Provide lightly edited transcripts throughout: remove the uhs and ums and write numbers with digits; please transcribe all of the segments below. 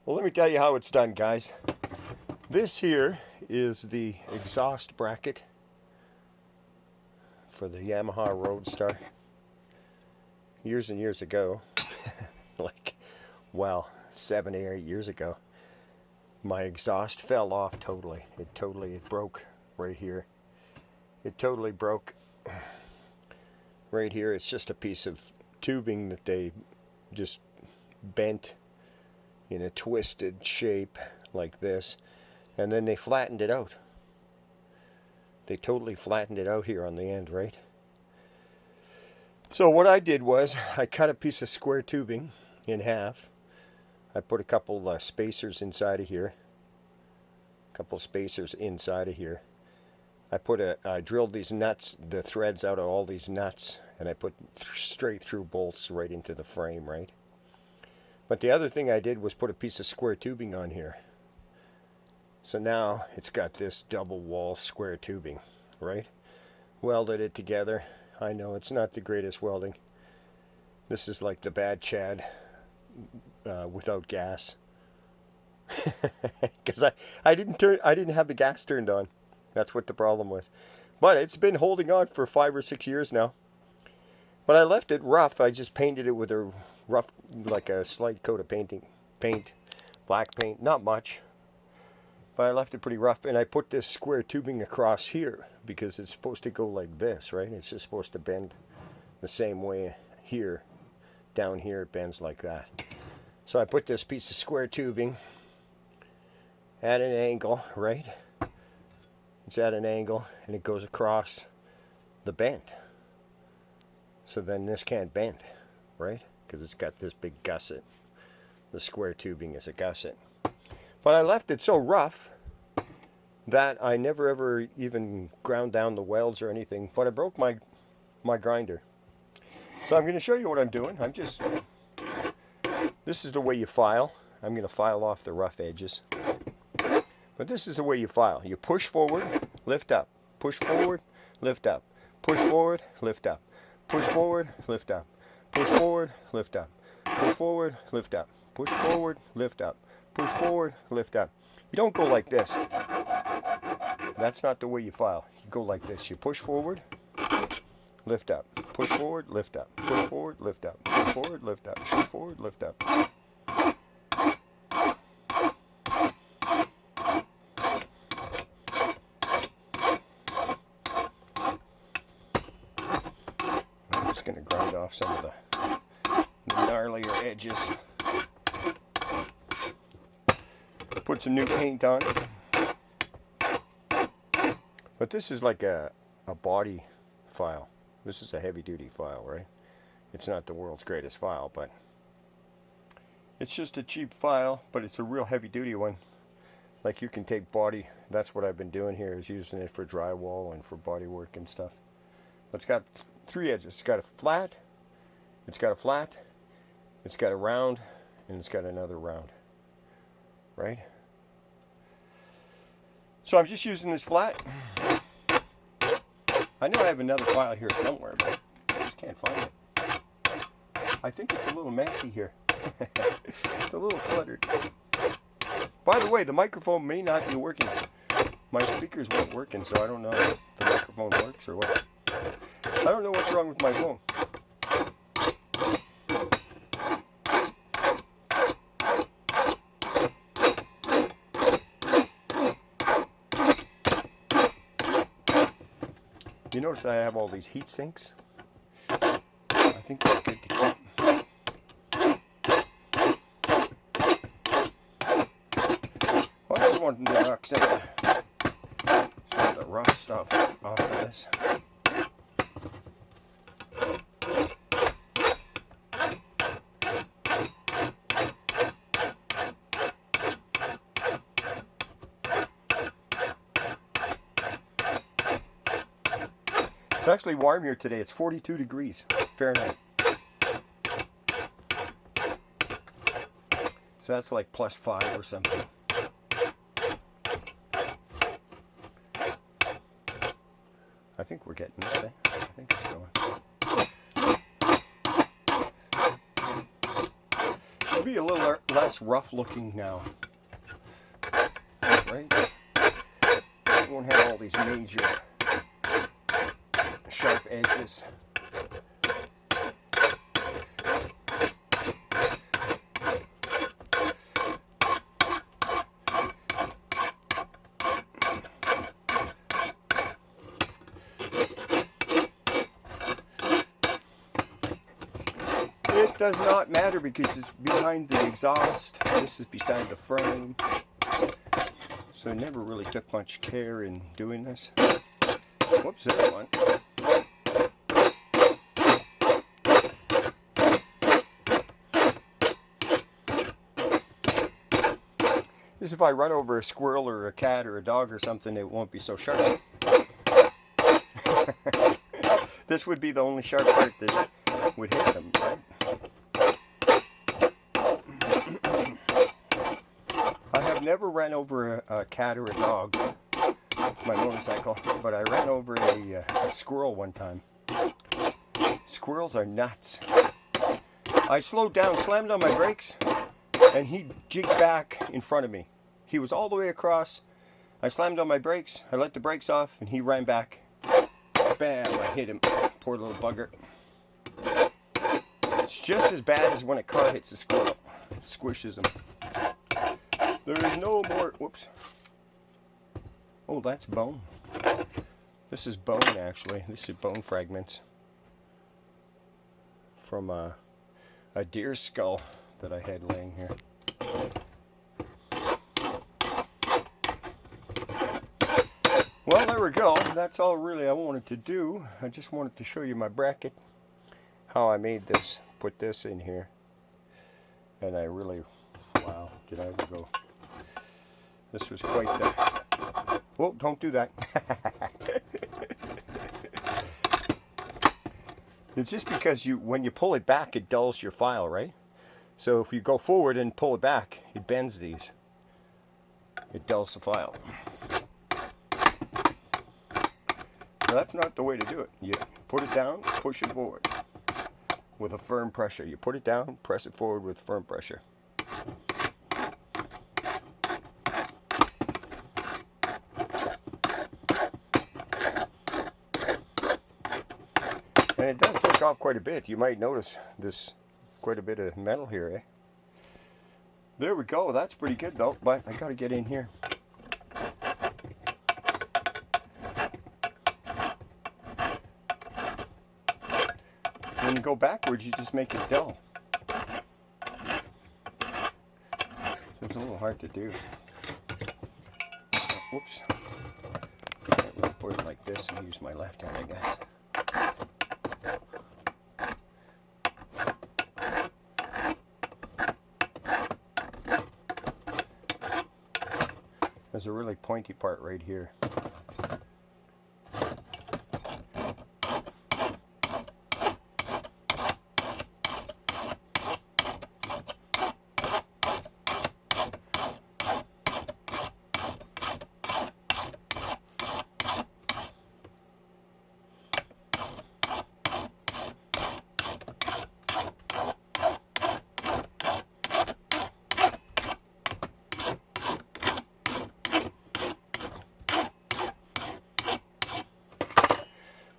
Well, let me tell you how it's done, guys. This here is the exhaust bracket for the Yamaha Roadstar. Years and years ago, like, well, 7 or 8 years ago, my exhaust fell off totally. It broke right here. It totally broke right here. It's just a piece of tubing that they just bent in a twisted shape like this, and then they flattened it out. They totally flattened it out here on the end, right? So what I did was I cut a piece of square tubing in half. I put a couple spacers inside of here. I drilled these nuts, the threads out of all these nuts, and I put straight through bolts right into the frame, right? But the other thing I did was put a piece of square tubing on here. So now it's got this double wall square tubing, right? Welded it together. I know it's not the greatest welding. This is like the bad Chad without gas. Because I didn't have the gas turned on. That's what the problem was. But it's been holding on for 5 or 6 years now. But I left it rough. I just painted it with a rough, like a slight coat of paint, black paint, not much. But I left it pretty rough, and I put this square tubing across here because it's supposed to go like this, right? It's just supposed to bend the same way here. Down here it bends like that. So I put this piece of square tubing at an angle, right? It's at an angle, and it goes across the bend. So then this can't bend, right? Because it's got this big gusset. The square tubing is a gusset. But I left it so rough that I never ever even ground down the welds or anything. But I broke my grinder. So I'm going to show you what I'm doing. This is the way you file. I'm going to file off the rough edges. But this is the way you file. You push forward, lift up. Push forward, lift up. Push forward, lift up. Push forward, lift up. Push forward, lift up. Push forward, lift up. Push forward, lift up. Push forward, lift up. You don't go like this. That's not the way you file. You go like this. You push forward, lift up. Push forward, lift up. Push forward, lift up. Push forward, lift up. Push forward, lift up. I'm just going to grind off some of the gnarlier edges. Put some new paint on it. But this is like a body file. This is a heavy duty file, right? It's not the world's greatest file, but it's just a cheap file, but it's a real heavy duty one. Like you can take body, that's what I've been doing here, is using it for drywall and for body work and stuff. But it's got 3 edges. It's got a flat, it's got a round, and it's got another round, right? So I'm just using this flat. I know I have another file here somewhere, but I just can't find it. I think it's a little messy here. It's a little cluttered. By the way, the microphone may not be working. My speakers weren't working, so I don't know if the microphone works or what. I don't know what's wrong with my phone. You notice I have all these heat sinks. I think that's good to keep. Well, I just wanted to knock some of the rough stuff off of this. It's actually warm here today. It's 42 degrees Fahrenheit. So that's like +5 or something. I think we're getting this thing. I think it's going. be a little less rough looking now, right? It won't have all these major sharp edges. It does not matter because it's behind the exhaust. This is beside the frame. So I never really took much care in doing this. Whoops, there's one. This, if I run over a squirrel or a cat or a dog or something, it won't be so sharp. This would be the only sharp part that would hit them, right? I have never ran over a cat or a dog, my motorcycle, but I ran over a squirrel one time. Squirrels are nuts. I slowed down, slammed on my brakes, and he jigged back in front of me. He was all the way across. I slammed on my brakes, I let the brakes off, and he ran back. Bam, I hit him. Poor little bugger. It's just as bad as when a car hits a squirrel. It squishes them. There is no more, whoops. Oh, that's bone. This is bone, actually. This is bone fragments from a deer skull that I had laying here. Well, there we go. That's all really I wanted to do. I just wanted to show you my bracket, how I made this, put this in here. And I really, wow, did I ever go. This was quite the, whoa, don't do that. It's just because when you pull it back, it dulls your file, right? So if you go forward and pull it back, it bends these. It dulls the file. Now, that's not the way to do it. You put it down, push it forward with a firm pressure. You put it down, press it forward with firm pressure. And it does take off quite a bit. You might notice this quite a bit of metal here, eh? There we go. That's pretty good though, but I gotta get in here. When you go backwards, you just make it dull. It's a little hard to do. Whoops. I'll put it like this and use my left hand, I guess. There's a really pointy part right here.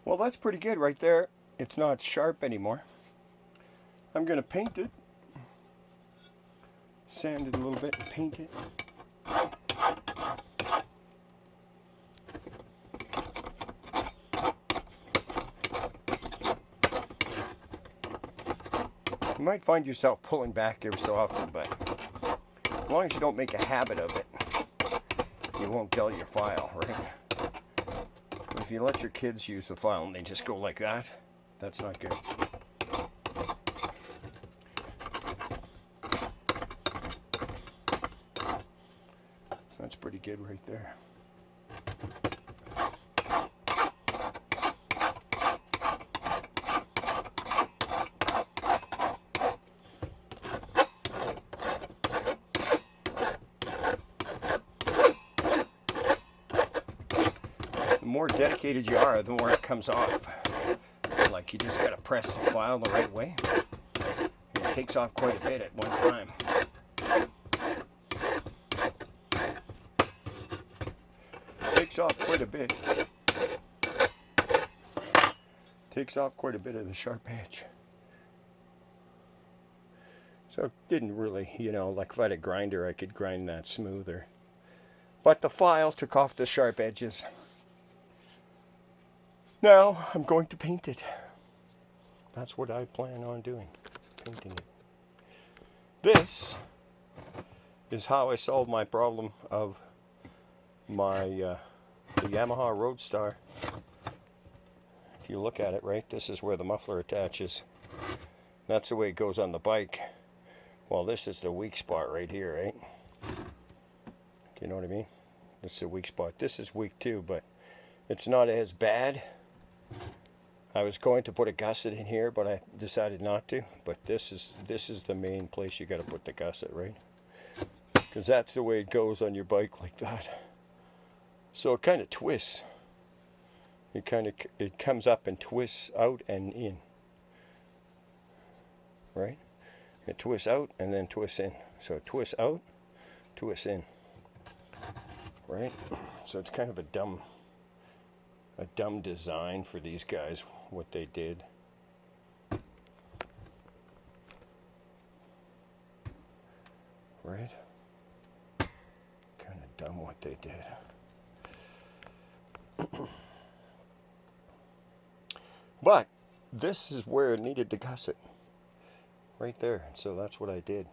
Well, that's pretty good right there. It's not sharp anymore. I'm going to paint it. Sand it a little bit and paint it. You might find yourself pulling back every so often, but as long as you don't make a habit of it, you won't dull your file, right? If you let your kids use the file and they just go like that, that's not good. That's pretty good right there. The more dedicated you are, the more it comes off. Like you just gotta press the file the right way. And it takes off quite a bit at one time. takes off quite a bit. Takes off quite a bit of the sharp edge. So it didn't really, you know, like if I had a grinder, I could grind that smoother. But the file took off the sharp edges. Now I'm going to paint it. That's what I plan on doing, painting it. This is how I solved my problem of my the Yamaha Roadstar. If you look at it, right, this is where the muffler attaches. That's the way it goes on the bike. Well, this is the weak spot right here, right? Do you know what I mean? This is the weak spot. This is weak too, but it's not as bad. I was going to put a gusset in here, but I decided not to. But this is the main place you got to put the gusset, right? Because that's the way it goes on your bike, like that. So it kind of twists. It comes up and twists out and in, right? It twists out and then twists in. So it twists out, twists in, right? So it's kind of a dumb design for these guys, what they did. Right? Kind of dumb what they did. But this is where it needed the gusset. Right there. So that's what I did.